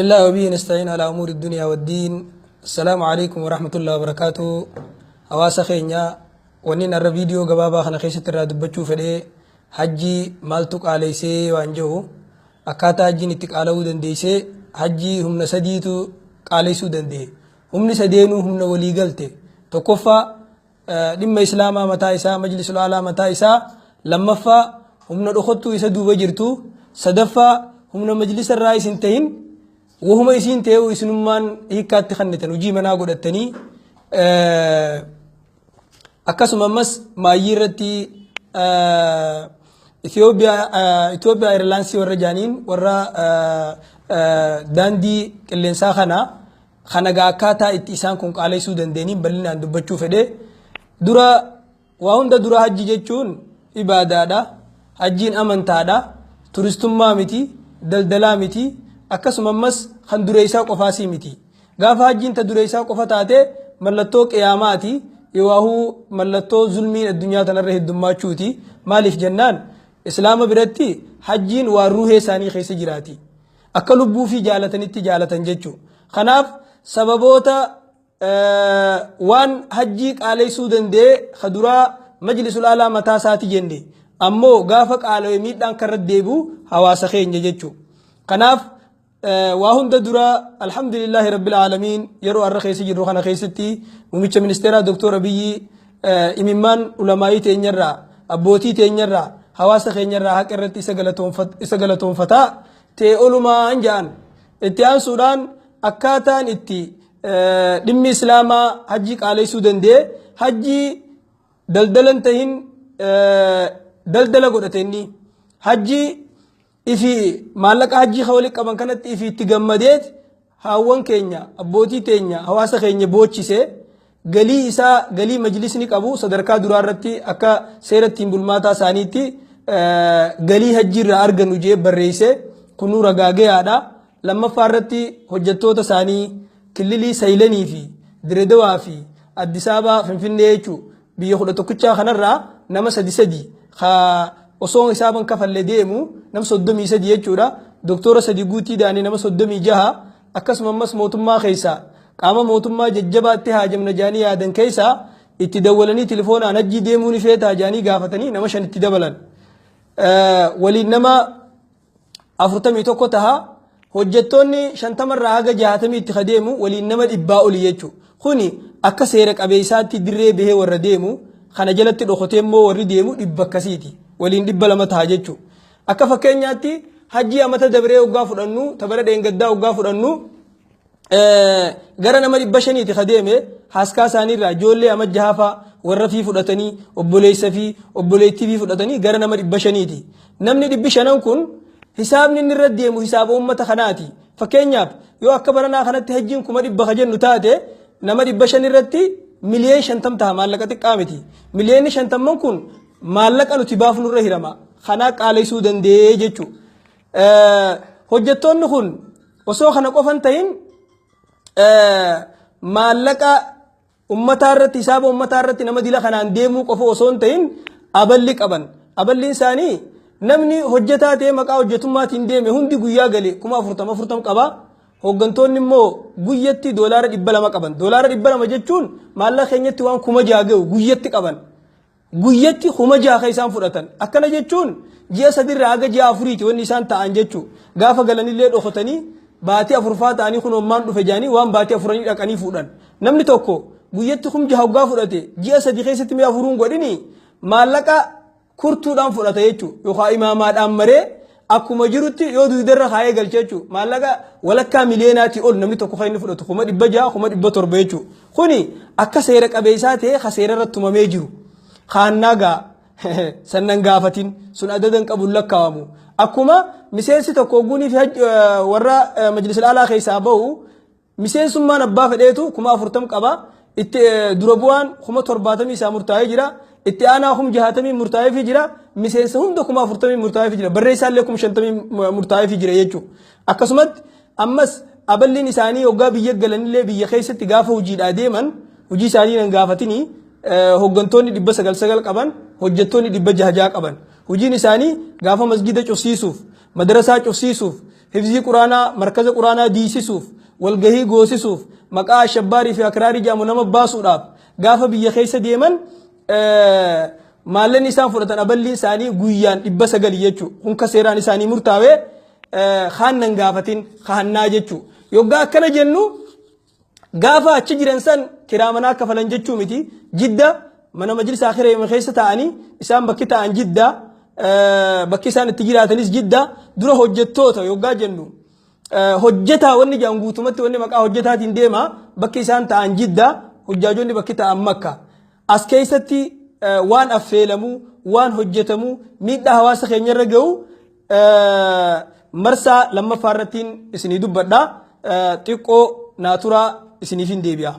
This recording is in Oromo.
بسم الله وبه نستعين على أمور الدنيا والدين. السلام عليكم ورحمة الله وبركاته. هواسا خينيا ونين الرا فيديو غبابا خنا خيشت الرا دبچو فدي حجي مالتو قاليسي وانجو أكاتا حجي نتك علو دنديسي حجي هم نسديتو قاليسو دندي هم نسدينو هم نولي قلتي تقفا لما إسلاما متائسا مجلس العلا متائسا لما فا هم ندخطو يسدو بجرتو صدفا هم مجلس الرئيس انتهين وهم يسين تيو يسنمان هيكات تخنتن وجي منا قدتني أكاسم مس ما يرتي إثيوبيا إيرلانسي ورجانين ورا داندي كلين ساخنا خنا جاكاتا إتيسان كونك على سودان ديني بلين عند بتشوف فده درا وهم درا حج جتون إبادة حجين أمن تادا تورستم ما متي دلدلا متي akkasuma ammas kan dureessaa qofaasii miti gaafa hajjiin ta dureessaa qofa taate mallattoo qiyaamaati yawaahu mallattoo zulmiin addunyaa tanarra heddummachuuti maaliif jennaan islaama biratti hajjiin waan ruuhee isaanii keessa jiraati akka lubbuu fi jaalatanitti jaalatan jechuu kanaaf sababoota waan hajjii qaaleessuu danda'e khaduraa majlisul alaa mataa isaati jenne ammoo gaafa qaala'e miidhaan karra deebi'u hawaasa keenya jechuu kanaaf وهند درا الحمد لله رب العالمين يرو الرخيسي جرو خنا خيستي وميتش منسترا دكتور أبي إممان علماء تينيرا أبوتي تينيرا حواس خينيرا هكرت إسقلتهم فتا تي علماء أنجان إتيان سودان أكاتان إتي دم إسلاما حجيك على سودان دي حجي دلدلن تهين دلدل قدتني حجي ifi maallaqa hajjii hawli qaban kanatti ifi itti gammadeet haawwan keenya abbootii teenya hawaasa keenya boochise galii isaa galii majlisni qabu sadarkaa duraa irratti akka seerattiin bulmaataa isaaniitti galii hajjii irraa arganu jee barreesse kunu ragaageyaadha lammaffaa irratti hojjettoota isaanii kililii saylanii fi diredawaa fi addis ababaa finfinnee jechuu biyya 11 kanarraa nama sadi osoo hisaaban kafalle deemu nam 33 jechuudha doktora sadi guutii daanii nama 36 akkasuma ammas mootummaa keessa qaama mootummaa jajjabaatti haajamna jaanii yaadan keessa itti dawwalanii telefoonaan hajjii deemuu ni feeta jaanii gaafatanii nama 5 itti dabalan waliin nama 41 taha hojjettoonni 50 irraa haga 60 itti kadeemu waliin nama 100 oli jechuu kuni akka seera qabeessaatti dirree bahee warra deemu kana jalatti dhokotee immoo warri deemu 100 akkasiiti waliin 200 taha jechuu akka fakkeenyaatti hajjii amata dabree ugaa fudhannu tabara dheengaddaa ugaa fudhannu gara nama 500 ti kadeeme haskaa isaanii irraa ijoollee amajjahaafa warra fi fudhatanii obboleessa fi obboleettii fi fudhatanii gara nama 500 ti namni 500 kun hisaabni inni irra deemu hisaaba ummata kanaati fakkeenyaaf yoo akka baranaa kanatti hajjiin 100 kajennu taate nama 500 irratti miliyoon 50 taha maallaqa xiqqaa miti miliyoon 50 kun maallaqa nuti baafnu irra hirama kana qaaleessuu danda'ee jechuu hojjettoonni kun osoo kana qofan ta'in maallaqa ummataa irratti hisaaba ummataa irratti nama dila kanaan deemuu qofa osoo ta'in aballi qaban aballiin isaanii namni hojjetaa ta'e maqaa hojjetummaatiin deeme hundi guyyaa gale 40 qaba hoggantoonni immoo guyyatti doolaara 200 qaban doolaara 200 jechuun maallaqa keenyatti waan 6,000 guyyatti qaban guyyatti 6,000 isaan fudhatan akkana jechuun ji'a sadirraa haga ji'a afuriiti wanni isaan ta'an jechuu gaafa galanillee dhokotanii baatii afurfaa ta'anii kun hommaan dhufe jaanii waan baatii afuranii dhaqanii fuudhan namni tokko guyyatti 6,000 hoggaa fudhate ji'a sadii keessatti mee afuruun godhini maallaqa kurtuudhaan fudhata jechuu yookaan imaamaadhaan maree akkuma jirutti yoo duudarra kaayee galche jechuu maallaqa walakkaa miliyoonaati ol namni tokko kan inni fudhatu 600 700 jechuu kuni akka seera qabeessaa ta'e ka seera irratti tumamee jiru khaannaga sannan gaafatin sun adadan qabul lakkawamu akkuma miseensi tokko guni fi warra majlisul alaa keessa bahu miseensummaan abbaa fedheetu 40 qaba itti dura bu'aan 70 isaa murtaa'ee jira itti aanaa 60 murtaa'ee fi jira miseensa hunda 40 murtaa'ee fi jira barreessaallee 50 murtaa'ee fi jira jechuu akkasumatti ammas aballiin isaanii hoggaa biyya galanillee biyya keessatti gaafa hojiidhaa deeman hojii isaanii nan gaafatini hoggantoonni 900 qaban hojjettoonni 600 qaban hojiin isaanii gaafa masjida cufsiisuuf madrasaa cufsiisuuf hifzii quraanaa markaza quraanaa diisisuuf walgahii goosisuuf maqaa shabbaarii fi akraarii jaamu nama baasuudhaaf gaafa biyya keessa deeman maalleen isaan fudhatan aballi isaanii guyyaan 900 jechuudha. Hunka seeraan isaanii murtaawee kaanan gaafatin kaannaa jechuudha. Yoggaa akkana jennu gaafa achi jiran san kiraa manaa kafalan jechuu miti. Jidda mana majlisa akhiraa keessa ta'anii isaan bakki ta'an jidda bakki isaan itti jiraatanis jidda dura hojjettoota yoggaa jennu hojjetaa wanni jaan guutumatti wanni maqaa hojjetaatiin deema bakki isaan ta'an jidda hujjaajonni bakki ta'an makka. As keessatti waan affeelamu waan hojjetamu miidhaa hawaasa keenyarra ga'u marsaa lammaffaa irrattiin isinii dubbadha xiqqoo naaturaa isiniif hin deebi'a.